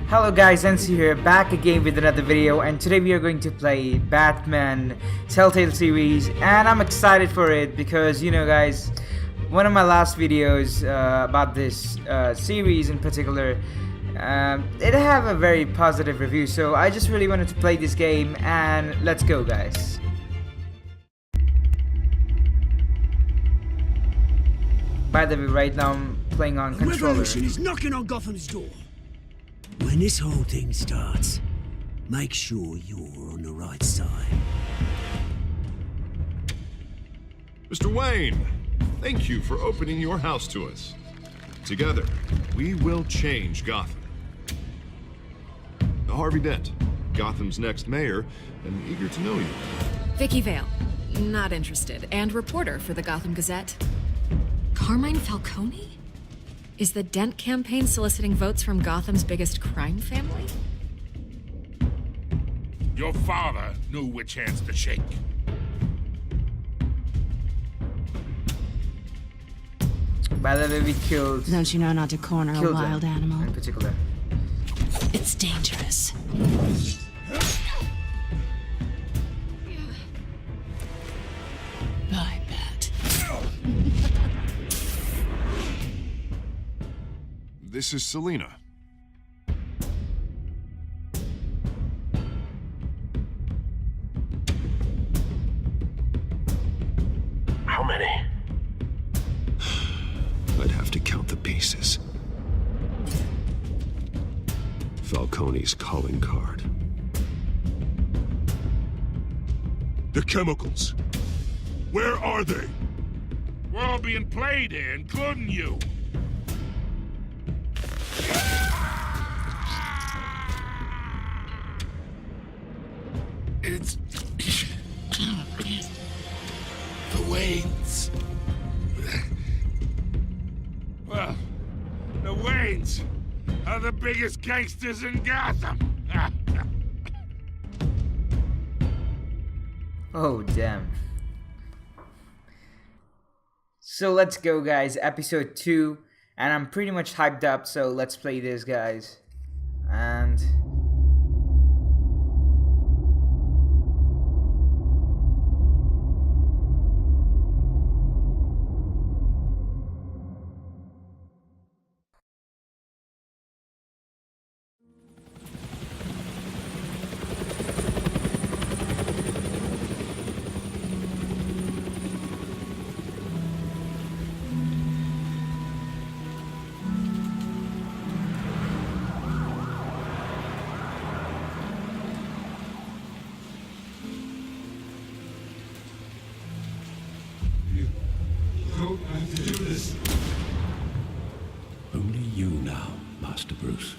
Hello guys, Ensi here, back again with another video, and today we are going to play Batman Telltale series, and I'm excited for it because, you know guys, one of my last videos about this series in particular, it have a very positive review, so I just really wanted to play this game, and let's go guys. By the way, right now I'm playing on controller. Revolution is knocking on Gotham's door. When this whole thing starts, make sure you're on the right side. Mr. Wayne, thank you for opening your house to us. Together, we will change Gotham. Harvey Dent, Gotham's next mayor, and eager to know you. Vicky Vale, not interested, and reporter for the Gotham Gazette. Carmine Falcone? Is the Dent campaign soliciting votes from Gotham's biggest crime family? Your father knew which hands to shake. By the way, we killed. Don't you know not to corner a wild animal? In particular. It's dangerous. I bet. This is Selina. How many? I'd have to count the pieces. Falcone's calling card. The chemicals. Where are they? We're all being played here, including you. It's the Waynes. Well, the Waynes are the biggest gangsters in Gotham. Oh, damn. So let's go guys, episode 2, and I'm pretty much hyped up, so let's play this guys. And Don't have to do this. Only you now, Master Bruce.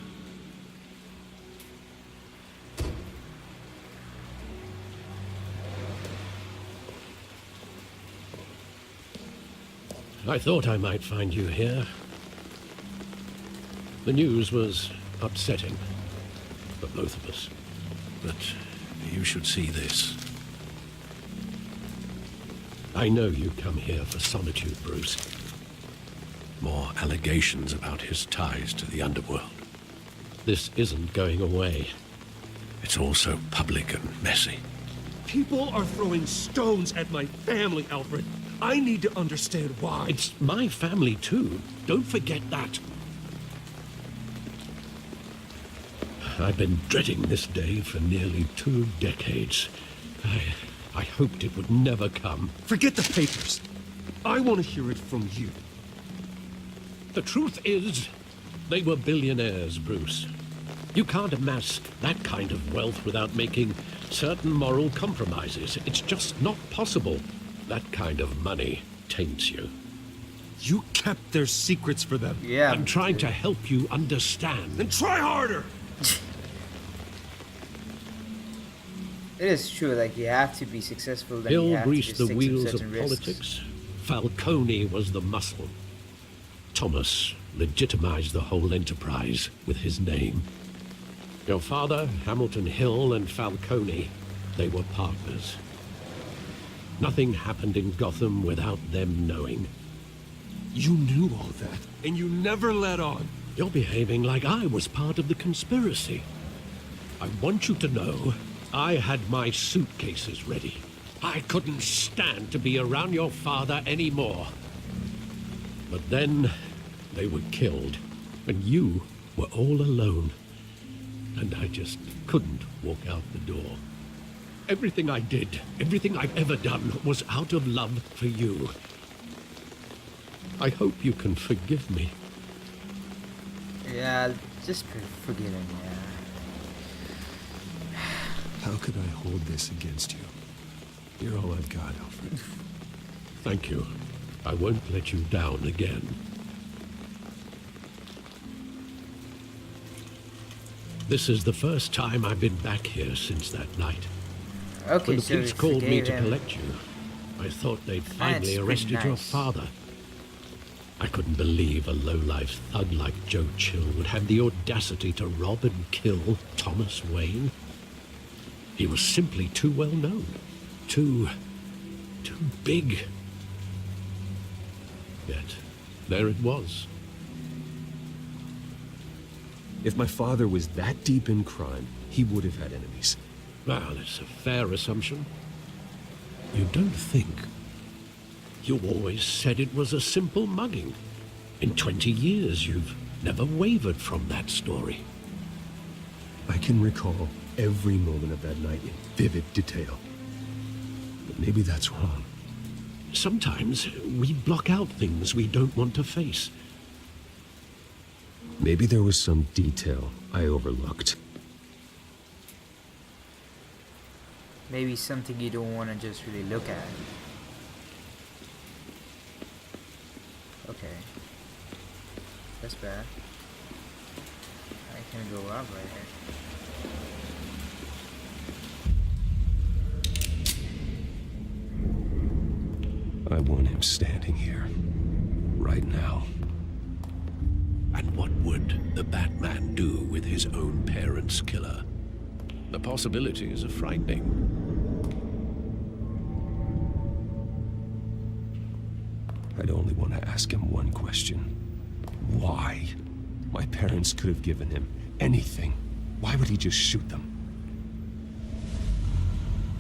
I thought I might find you here. The news was upsetting for both of us. But you should see this. I know you come here for solitude, Bruce. More allegations about his ties to the underworld. This isn't going away. It's all so public and messy. People are throwing stones at my family, Alfred. I need to understand why. It's my family, too. Don't forget that. I've been dreading this day for nearly 2 decades. I hoped it would never come. Forget the papers. I want to hear it from you. The truth is, they were billionaires, Bruce. You can't amass that kind of wealth without making certain moral compromises. It's just not possible. That kind of money taints you. You kept their secrets for them. yeah, I'm trying to help you understand. Then try harder! it is true. Like, you have to be successful. Then you Bill have to greased just the take some wheels of certain risks. politics. Falcone was the muscle. Thomas legitimized the whole enterprise with his name. Your father, Hamilton Hill, and Falcone, they were partners. Nothing happened in Gotham without them knowing. You knew all that, and you never let on. You're behaving like I was part of the conspiracy. I want you to know I had my suitcases ready. I couldn't stand to be around your father anymore. But then they were killed, and you were all alone. And I just couldn't walk out the door. Everything I did, everything I've ever done, was out of love for you. I hope you can forgive me. Yeah, just forgive him, yeah. How could I hold this against you? You're all I've got, Alfred. Thank you. I won't let you down again. This is the first time I've been back here since that night. Okay, When the so police called me to him. collect you, I thought they'd finally pretty arrested your nice. father. I couldn't believe a low-life thug like Joe Chill would have the audacity to rob and kill Thomas Wayne. He was simply too well known. Too big. Yet, there it was. If my father was that deep in crime, he would have had enemies. Well, it's a fair assumption. You don't think? You always said it was a simple mugging. In 20 years, you've never wavered from that story. I can recall every moment of that night in vivid detail. But maybe that's wrong. Sometimes we block out things we don't want to face. Maybe there was some detail I overlooked. Maybe something you don't want to just really look at. Okay. That's bad. I can go up right here. I want him standing here. Right now. And what would the Batman do with his own parents' killer? The possibilities are frightening. I'd only want to ask him one question. Why? My parents could have given him anything. Why would he just shoot them?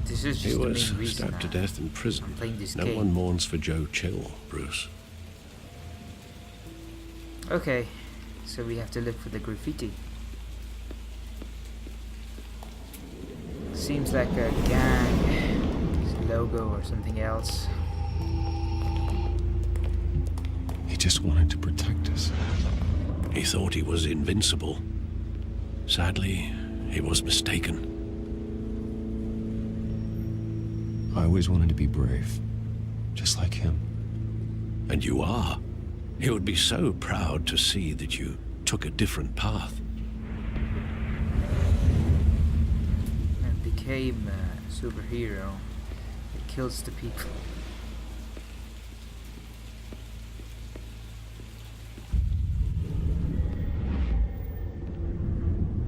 This is He just the was main reason stabbed to death in prison. I'm playing this No game. one mourns for Joe Chill, Bruce. Okay, so we have to look for the graffiti. Seems like a gang logo or something else. He just wanted to protect us. He thought he was invincible. Sadly, he was mistaken. I always wanted to be brave. Just like him. And you are. He would be so proud to see that you took a different path. And became a superhero that kills the people.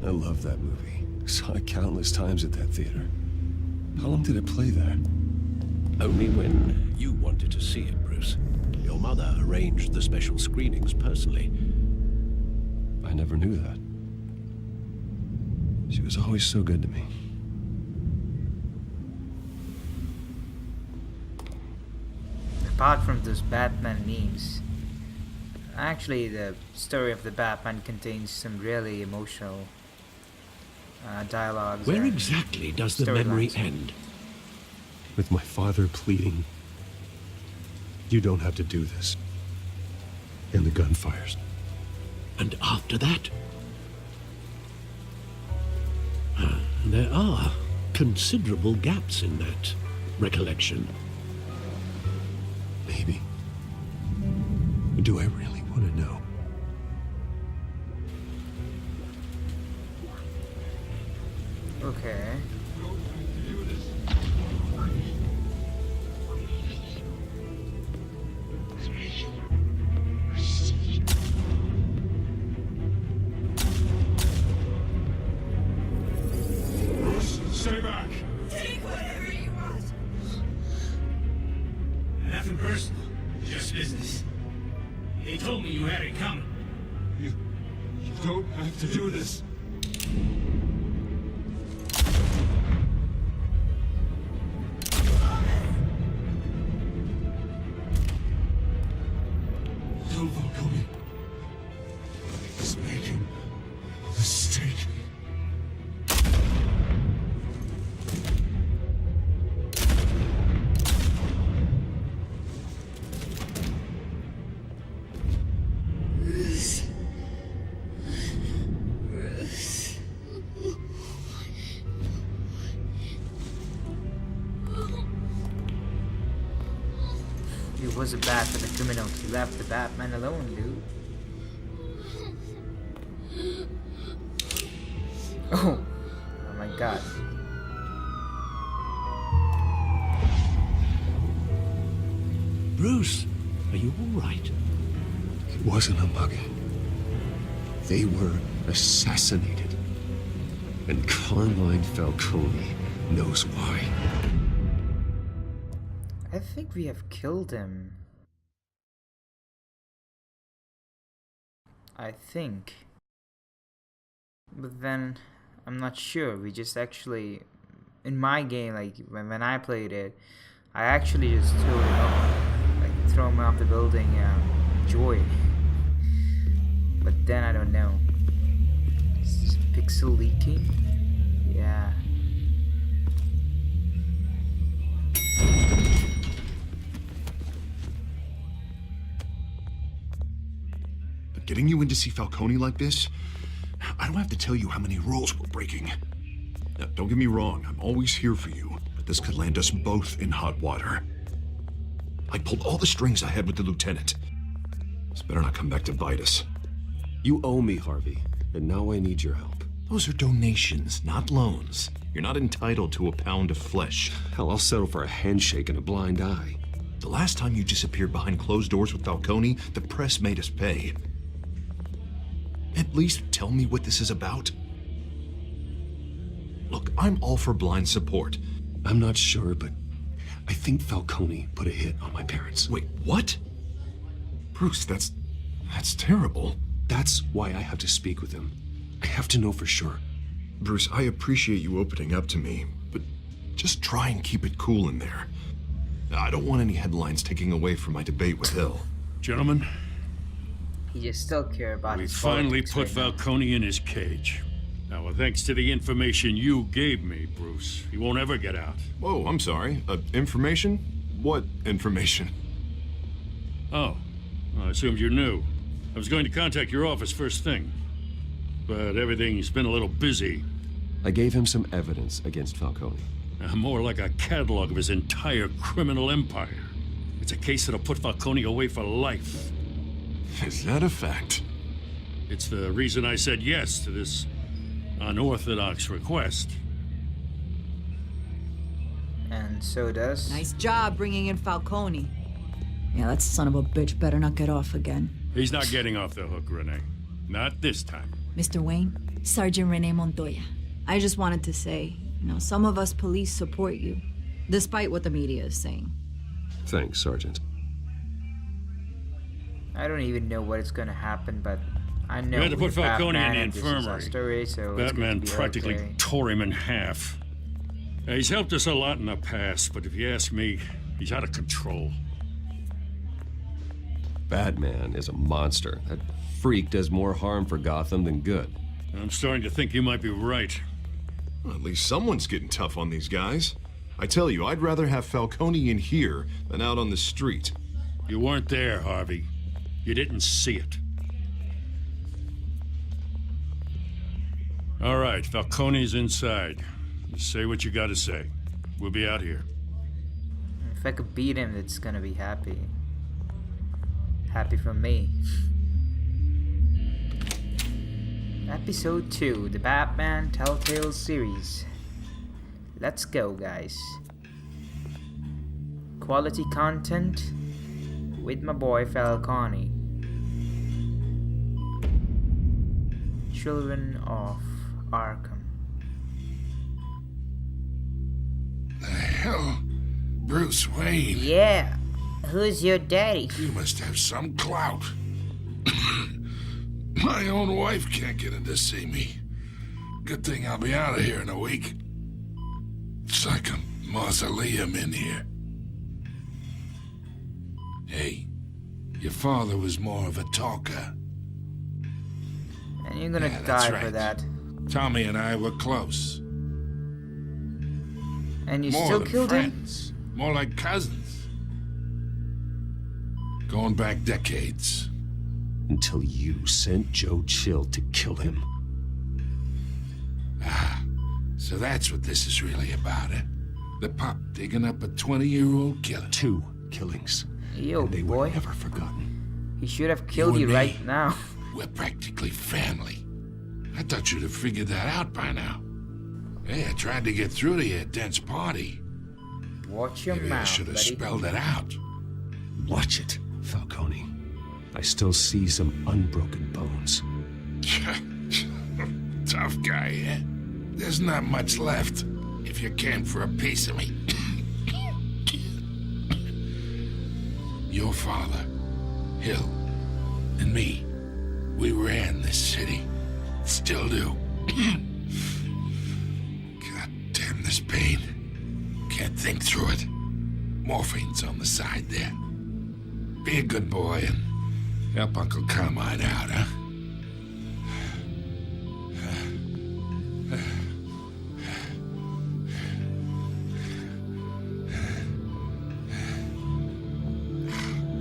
I love that movie. Saw it countless times at that theater. How long did it play there? Only when you wanted to see it, Bruce. Your mother arranged the special screenings personally. I never knew that. She was always so good to me. Apart from those Batman memes, actually the story of the Batman contains some really emotional dialogues. Where and exactly does the memory storylines. end? With my father pleading, "You don't have to do this." And the gun fires. And after that? There are considerable gaps in that recollection. Maybe. But do I really want to know? Okay. Stay back. Take whatever you want. Nothing personal, just business. They told me you had it coming. don't have to do this. Tell Falcone he's making a mistake. He was a bat for the criminals. He left the Batman alone, dude. Oh my god. Bruce, are you all right? It wasn't a mug. They were assassinated. And Carmine Falcone knows why. I think we have killed him. I think. But then, I'm not sure. We just actually, in my game, like when I played it, I actually just threw him off, like throw him off the building, joy. But then I don't know. Is pixel leaking? Yeah. But getting you in to see Falcone like this, I don't have to tell you how many rules we're breaking. Now, don't get me wrong, I'm always here for you, but this could land us both in hot water. I pulled all the strings I had with the lieutenant. This better not come back to bite us. You owe me, Harvey, and now I need your help. Those are donations, not loans. You're not entitled to a pound of flesh. Hell, I'll settle for a handshake and a blind eye. The last time you disappeared behind closed doors with Falcone, the press made us pay. At least tell me what this is about. Look, I'm all for blind support. I'm not sure, but I think Falcone put a hit on my parents. Wait, what? Bruce, that's terrible. That's why I have to speak with him. I have to know for sure. Bruce, I appreciate you opening up to me, but just try and keep it cool in there. I don't want any headlines taking away from my debate with Hill. Gentlemen, He just still care about we his finally politics put right now. Falcone in his cage. Now, thanks to the information you gave me, Bruce, he won't ever get out. Whoa, I'm sorry. Information? What information? Oh, I assumed you knew. I was going to contact your office first thing, but everything's been a little busy. I gave him some evidence against Falcone. More like a catalog of his entire criminal empire. It's a case that'll put Falcone away for life. Is that a fact? It's the reason I said yes to this unorthodox request. And so does. Nice job bringing in Falcone. Yeah, that son of a bitch better not get off again. He's not getting off the hook, Renee. Not this time. Mr. Wayne, Sergeant Renee Montoya. I just wanted to say, some of us police support you, despite what the media is saying. Thanks, Sergeant. I don't even know what is gonna happen, but I know We had to put we're Falcone in Batman the and this is our infirmary. story, so it's Batman gonna be practically okay. tore him in half. He's helped us a lot in the past, but if you ask me, he's out of control. Batman is a monster. That freak does more harm for Gotham than good. I'm starting to think you might be right. Well, at least someone's getting tough on these guys. I tell you, I'd rather have Falcone in here than out on the street. You weren't there, Harvey. You didn't see it. All right, Falcone's inside. You say what you gotta say. We'll be out here. If I could beat him, it's gonna be happy. Happy for me. Episode 2, the Batman Telltale series. Let's go, guys. Quality content with my boy Falcone. Children of Arkham. The hell? Bruce Wayne? Yeah. Who's your daddy? You must have some clout. My own wife can't get in to see me. Good thing I'll be out of here in a week. It's like a mausoleum in here. Hey, your father was more of a talker. And you're gonna Yeah, that's die right. for that. Tommy and I were close. And you More still than killed him? friends. More like cousins. Going back decades. Until you sent Joe Chill to kill him. Ah, so that's what this is really about, eh? The pup digging up a 20-year-old killer. 2 killings. Yo, And they boy. were never forgotten. He should have killed You you and right me. now. We're practically family. I thought you'd have figured that out by now. Hey, I tried to get through to you at Dent's party. Watch your Maybe I mouth, should have buddy. spelled it out. Watch it, Falcone. I still see some unbroken bones. Tough guy, eh? There's not much left if you came for a piece of me. Your father, Hill, and me, we ran this city. Still do. God damn this pain. Can't think through it. Morphine's on the side there. Be a good boy and help Uncle Carmine out, huh?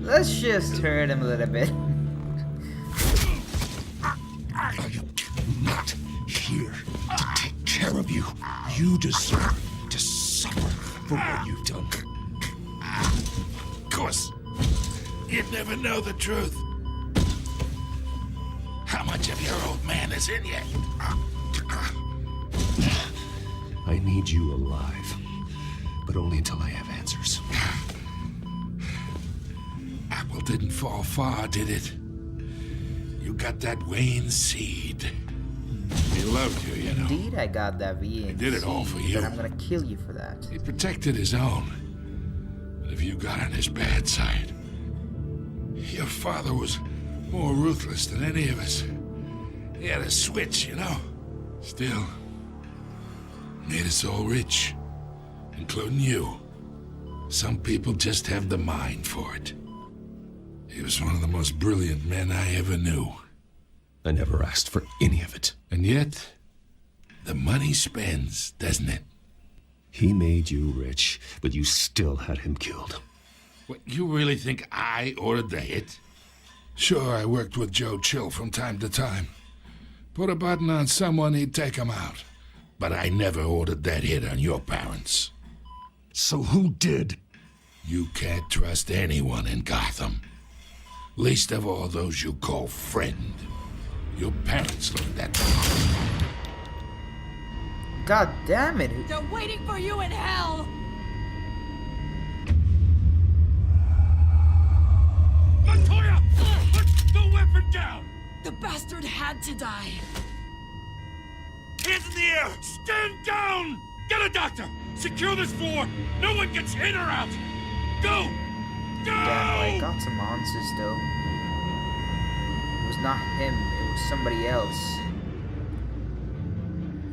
Let's just hurt him a little bit. I am not here to take care of you. You deserve to suffer for what you've done. Of course. You'd never know the truth. How much of your old man is in you? I need you alive, but only until I have answers. Apple didn't fall far, did it? You got that Wayne seed. He loved you, you know. Indeed, I got that V. He did it all for you. But I'm gonna kill you for that. He protected his own. But if you got on his bad side, your father was more ruthless than any of us. He had a switch, you know. Still, made us all rich, including you. Some people just have the mind for it. He was one of the most brilliant men I ever knew. I never asked for any of it. And yet, the money spends, doesn't it? He made you rich, but you still had him killed. What, you really think I ordered the hit? Sure, I worked with Joe Chill from time to time. Put a button on someone, he'd take him out. But I never ordered that hit on your parents. So who did? You can't trust anyone in Gotham. Least of all those you call friend. Your parents learned that from home. God damn it. They're waiting for you in hell! Montoya! Put the weapon down! The bastard had to die. Hands in the air! Stand down! Get a doctor! Secure this floor! No one gets in or out! Go! Go! Damn, I got some answers though. It was not him, it was somebody else.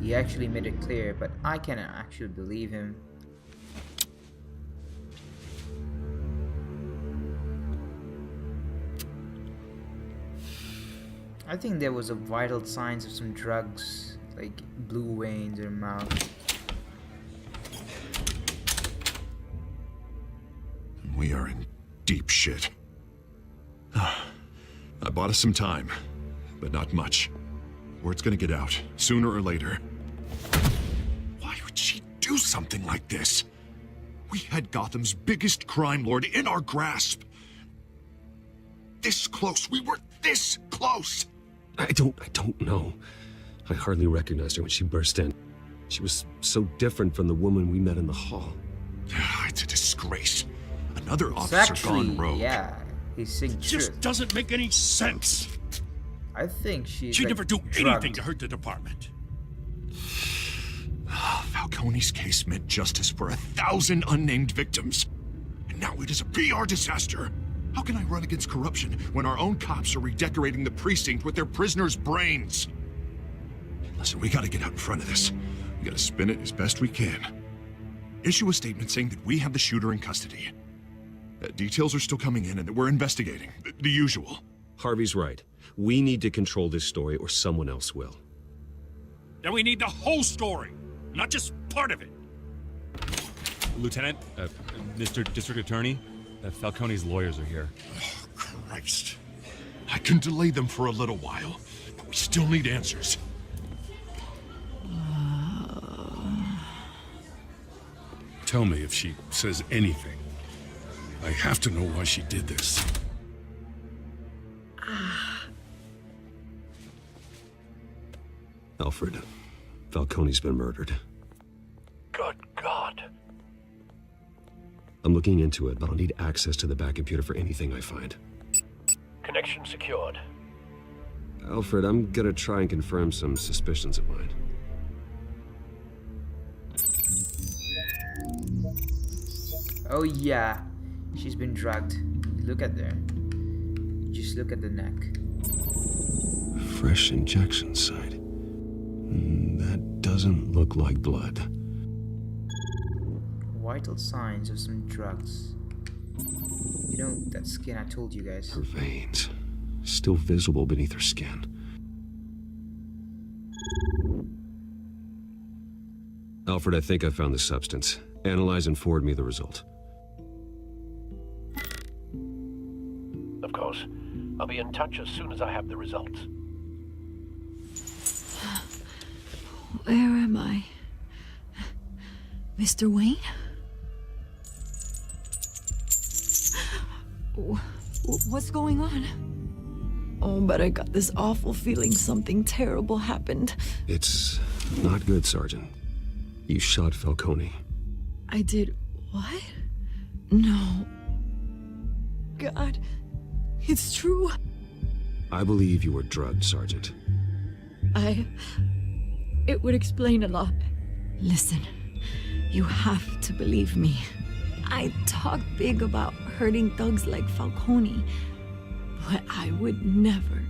He actually made it clear, but I cannot actually believe him. I think there was a vital signs of some drugs, like blue veins in her mouth. We are in deep shit. I bought us some time, but not much. Word's gonna get out, sooner or later. Why would she do something like this? We had Gotham's biggest crime lord in our grasp. This close, we were this close! I don't know. I hardly recognized her when she burst in. She was so different from the woman we met in the hall. It's a disgrace. Another It's officer actually, gone rogue. yeah, he's saying Just truth. doesn't make any sense. I think she's She'd like, never do drugged. anything to hurt the department. Falcone's case meant justice for 1,000 unnamed victims. And now it is a PR disaster. How can I run against corruption when our own cops are redecorating the precinct with their prisoners' brains? Listen, we gotta get out in front of this. We gotta spin it as best we can. Issue a statement saying that we have the shooter in custody. Details are still coming in and that we're investigating. The usual. Harvey's right. We need to control this story or someone else will. Then we need the whole story, not just part of it. Lieutenant, Mr. District Attorney, Falcone's lawyers are here. Oh, Christ. I can delay them for a little while, but we still need answers. Tell me if she says anything. I have to know why she did this. Alfred, Falcone's been murdered. Good God. I'm looking into it, but I'll need access to the back computer for anything I find. Connection secured. Alfred, I'm gonna try and confirm some suspicions of mine. Oh yeah, she's been drugged. Look at there. Just look at the neck. Fresh injection site. That doesn't look like blood. Vital signs of some drugs. You know, that skin I told you guys. Her veins, still visible beneath her skin. Alfred, I think I found the substance. Analyze and forward me the result. Of course. I'll be in touch as soon as I have the results. Where am I? Mr. Wayne? What's going on? Oh, but I got this awful feeling something terrible happened. It's not good, Sergeant. You shot Falcone. I did what? No. God, it's true. I believe you were drugged, Sergeant. It would explain a lot. Listen, you have to believe me. I talk big about hurting thugs like Falcone, but I would never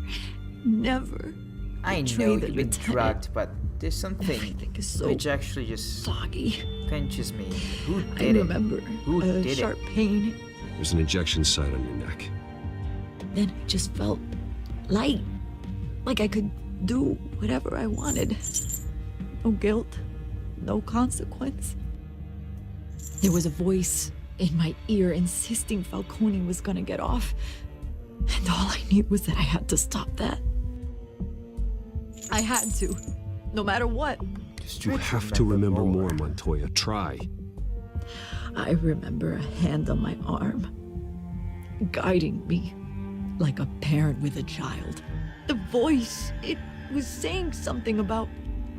I betray know the you've been lieutenant. drugged, but there's something Everything is so which actually just soggy. pinches me. Who I did it? remember Who a did sharp it? pain. There's an injection site on your neck. Then I just felt light, like I could do whatever I wanted. No guilt, no consequence. There was a voice in my ear insisting Falcone was gonna get off. And all I knew was that I had to stop that. I had to, no matter what. You have to remember more, Montoya. Try. I remember a hand on my arm, guiding me like a parent with a child. The voice, it was saying something about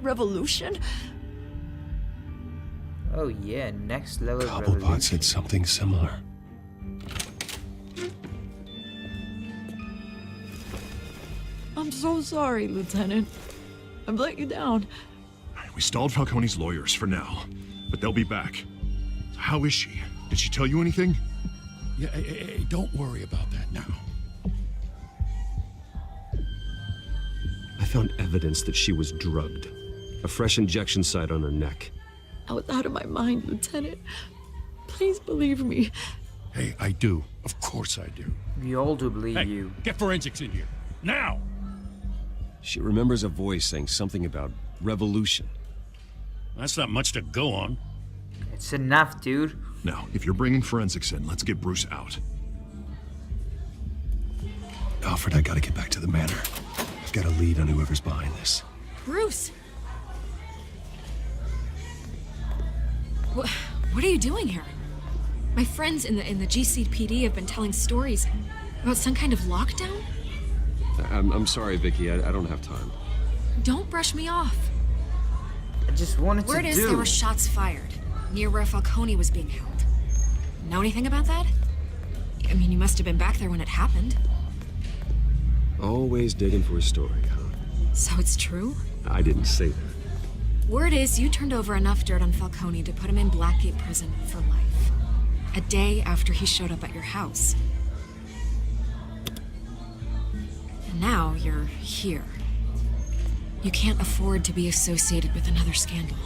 revolution. Oh yeah, next level Cobblepot revolution. said something similar. I'm so sorry, Lieutenant. I've let you down. We stalled Falcone's lawyers for now, but they'll be back. How is she? Did she tell you anything? Yeah, hey, don't worry about that now. I found evidence that she was drugged. A fresh injection site on her neck. I was out of my mind, Lieutenant. Please believe me. Hey, I do. Of course I do. We all do believe Hey, you. get forensics in here. Now! She remembers a voice saying something about revolution. That's not much to go on. It's enough, dude. Now, if you're bringing forensics in, let's get Bruce out. Alfred, I gotta get back to the manor. I've got a lead on whoever's behind this. Bruce! What are you doing here? My friends in the GCPD have been telling stories about some kind of lockdown? I'm sorry, Vicky. I don't have time. Don't brush me off. I just wanted Word to is do. there were shots fired near where Falcone was being held. Know anything about that? I mean, you must have been back there when it happened. Always digging for a story, huh? So it's true? I didn't say that. Word is you turned over enough dirt on Falcone to put him in Blackgate Prison for life. A day after he showed up at your house. Now you're here. You can't afford to be associated with another scandal.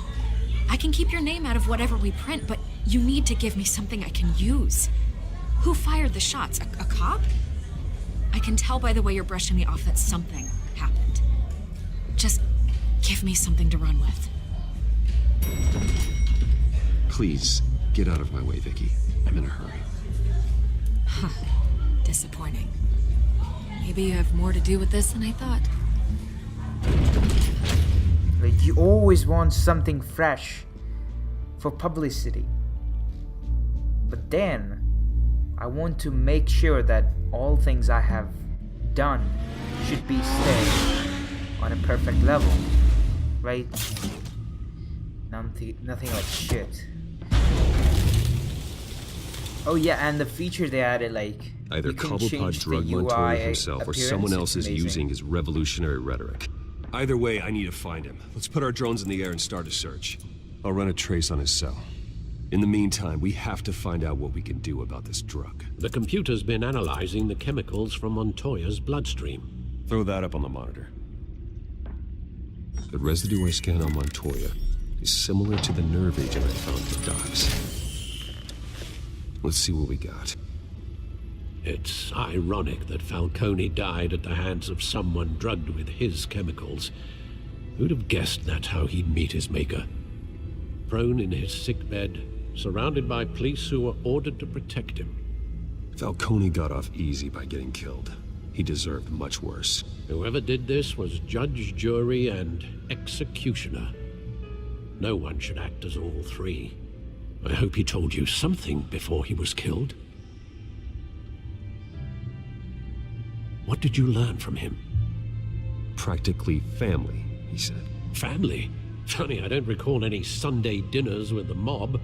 I can keep your name out of whatever we print, but you need to give me something I can use. Who fired the shots? A cop? I can tell by the way you're brushing me off that something happened. Just give me something to run with. Please, get out of my way, Vicky. I'm in a hurry. Huh. Disappointing. Maybe you have more to do with this than I thought. Like, you always want something fresh for publicity. But then, I want to make sure that all things I have done should be staying on a perfect level. Right? Nothing like shit. Oh yeah, and the feature they added, like, either Cobblepot drugged Montoya himself or someone else is using his revolutionary rhetoric. Either way, I need to find him. Let's put our drones in the air and start a search. I'll run a trace on his cell. In the meantime, we have to find out what we can do about this drug. The computer's been analyzing the chemicals from Montoya's bloodstream. Throw that up on the monitor. The residue I scanned on Montoya is similar to the nerve agent I found at the docks. Let's see what we got. It's ironic that Falcone died at the hands of someone drugged with his chemicals. Who'd have guessed that's how he'd meet his maker? Prone in his sickbed, surrounded by police who were ordered to protect him. Falcone got off easy by getting killed. He deserved much worse. Whoever did this was judge, jury, and executioner. No one should act as all three. I hope he told you something before he was killed. What did you learn from him? Practically family, he said. Family? Funny, I don't recall any Sunday dinners with the mob.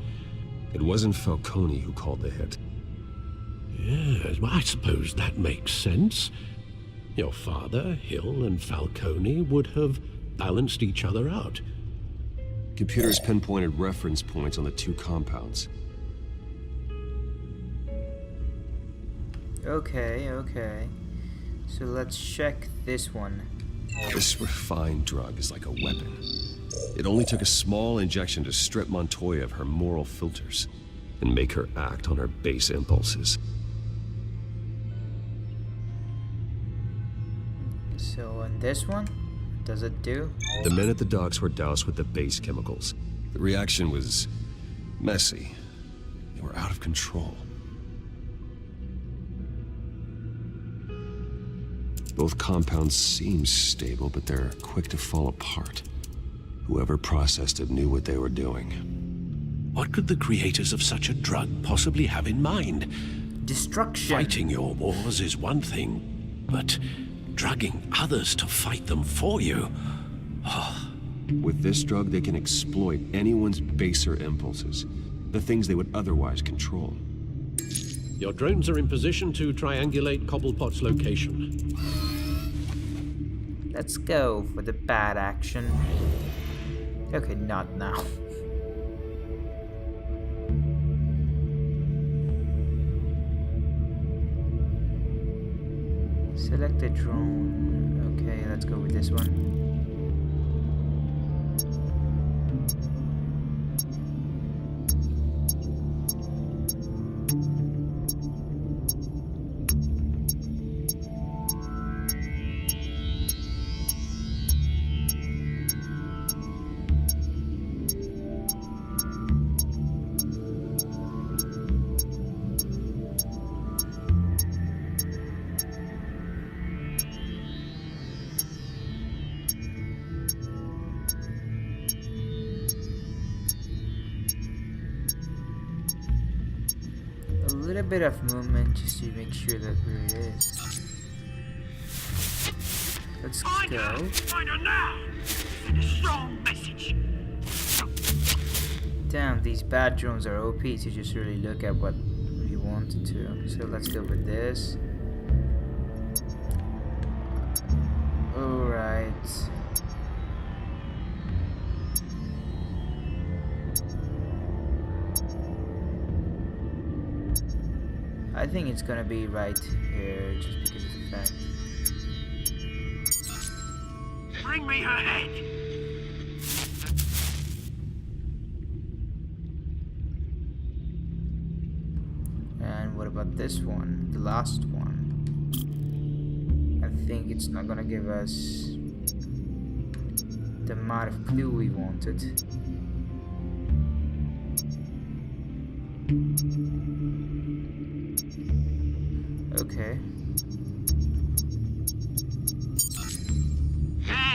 It wasn't Falcone who called the hit. Yes, well, I suppose that makes sense. Your father, Hill, and Falcone would have balanced each other out. Computers pinpointed reference points on the two compounds. Okay. So let's check this one. This refined drug is like a weapon. It only took a small injection to strip Montoya of her moral filters and make her act on her base impulses. So on this one, does it do? The men at the docks were doused with the base chemicals. The reaction was messy. They were out of control. Both compounds seem stable, but they're quick to fall apart. Whoever processed it knew what they were doing. What could the creators of such a drug possibly have in mind? Destruction. Fighting your wars is one thing, but drugging others to fight them for you? Oh. With this drug, they can exploit anyone's baser impulses, the things they would otherwise control. Your drones are in position to triangulate Cobblepot's location. Let's go for the bad action. Okay, not now. Select a drone. Okay, let's go with this one. A little bit of movement just to make sure that where it is. Let's go. Find her now! Send a strong message. Damn, these bad drones are OP to just really look at what we wanted to. So let's go with this. Alright. I think it's gonna be right here just because of the fact. Bring me her head. And what about this one? The last one. I think it's not gonna give us the amount of clue we wanted. Okay.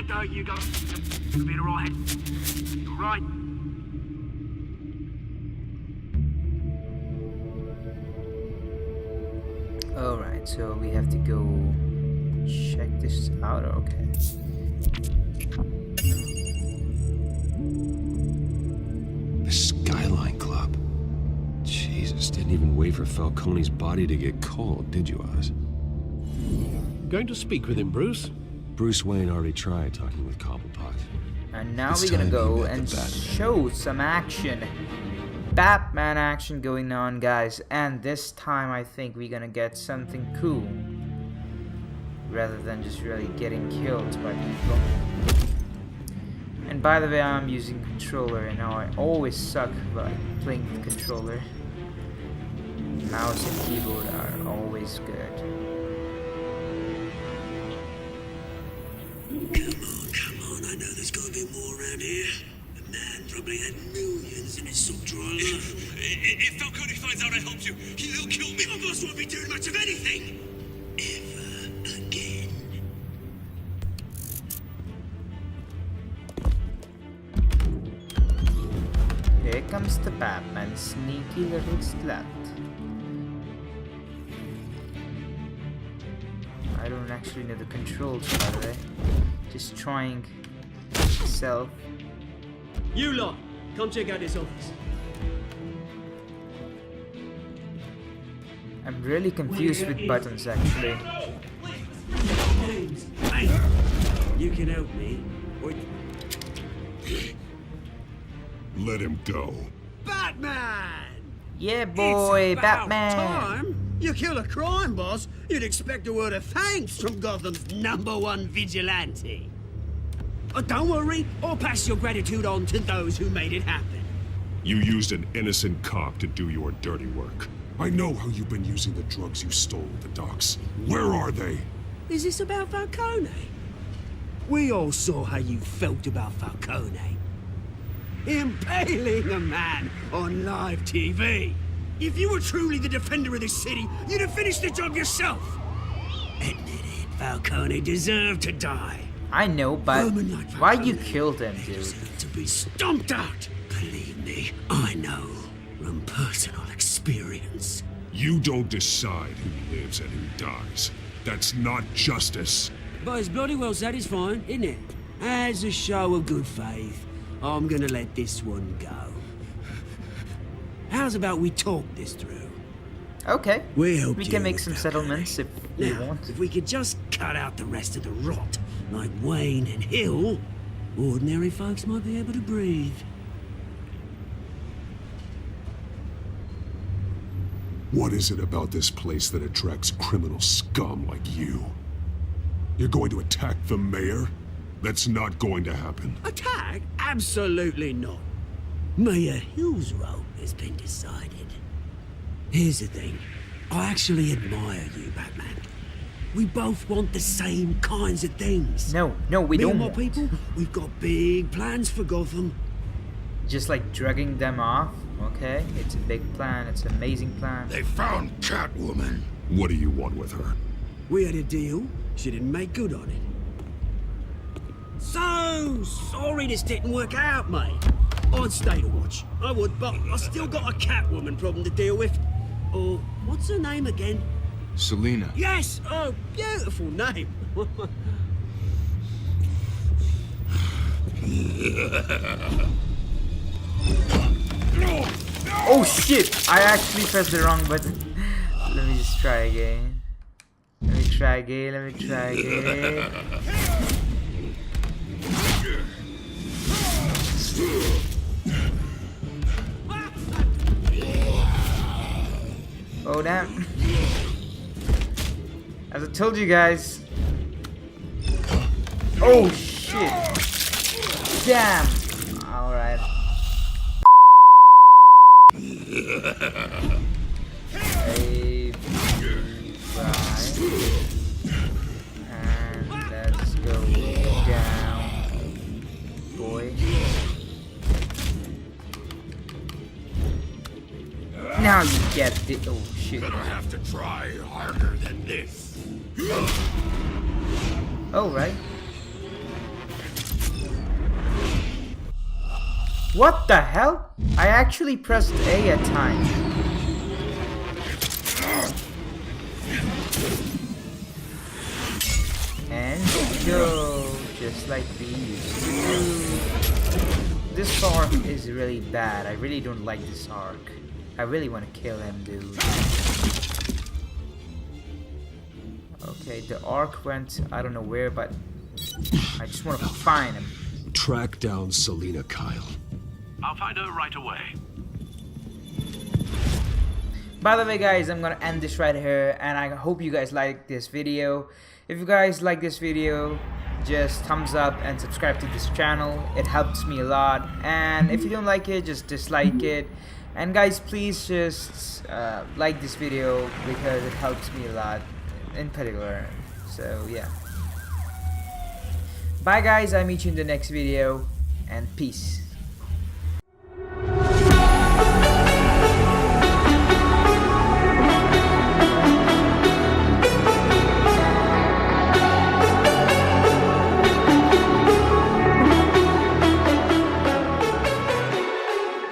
There you go. You'll be alright. You're right. Alright, so we have to go check this out. Okay. The Skyline Club. Jesus, didn't even wait for Falcone's body to get cold, did you, Oz? Going to speak with him, Bruce? Bruce Wayne already tried talking with Cobblepot. And now we're gonna go and show some action. Batman action going on, guys. And this time I think we're gonna get something cool. Rather than just really getting killed by people. And by the way, I'm using controller, and I always suck by playing with controller. Mouse and keyboard are always good. Come on, I know there's gotta be more around here. The man probably had millions in his sock drawer alone. If Falcone finds out I helped you, he'll kill me. My boss won't be doing much of anything. Ever again. Here comes the Batman, sneaky little slut. I don't actually know the controls, by the way. Just trying self. You lot, come check out this office. I'm really confused with buttons, actually. Hey, you can help me. Let him go. Batman! Yeah, boy, It's about Batman. time you kill a crime boss. You'd expect a word of thanks from Gotham's #1 vigilante. Don't worry, I'll pass your gratitude on to those who made it happen. You used an innocent cop to do your dirty work. I know how you've been using the drugs you stole at the docks. Where are they? Is this about Falcone? We all saw how you felt about Falcone. Impaling a man on live TV. If you were truly the defender of this city, you'd have finished the job yourself. Admit it, Falcone deserved to die. I know, but why you killed him, dude? To be stomped out. Believe me, I know from personal experience. You don't decide who lives and who dies. That's not justice. But it's bloody well satisfying, isn't it? As a show of good faith, I'm gonna let this one go. How's about we talk this through? Okay. We can make some settlements if we Now, want. if we could just cut out the rest of the rot, like Wayne and Hill, ordinary folks might be able to breathe. What is it about this place that attracts criminal scum like you? You're going to attack the mayor? That's not going to happen. Attack? Absolutely not. Mayor Hill's role has been decided. Here's the thing. I actually admire you, Batman. We both want the same kinds of things. No, we Me don't and my want. people, we've got big plans for Gotham. Just like drugging them off, okay? It's a big plan, it's an amazing plan. They found Catwoman. What do you want with her? We had a deal. She didn't make good on it. So sorry this didn't work out, mate. I'd stay to watch. I would, but I still got a Catwoman problem to deal with. Oh, what's her name again? Selina. Yes! Oh, beautiful name. Oh shit! I actually pressed the wrong button. Let me just try again. Let me try again. Oh damn. As I told you guys. Oh shit. shit. Damn. Alright. Hey, right. And let's go down, boy. Now you get the oh shit. Gonna have to try harder than this. Oh right. What the hell? I actually pressed A at times. And go, just like we used to do. This arc is really bad. I really don't like this arc. I really want to kill him, dude. Okay, the arc went I don't know where, but I just want to find him. Track down Selina Kyle. I'll find her right away. By the way guys, I'm gonna end this right here, and I hope you guys like this video. If you guys like this video, just thumbs up and subscribe to this channel. It helps me a lot. And if you don't like it, just dislike it. And guys, please just like this video because it helps me a lot in particular. So yeah. Bye guys, I'll meet you in the next video, and peace.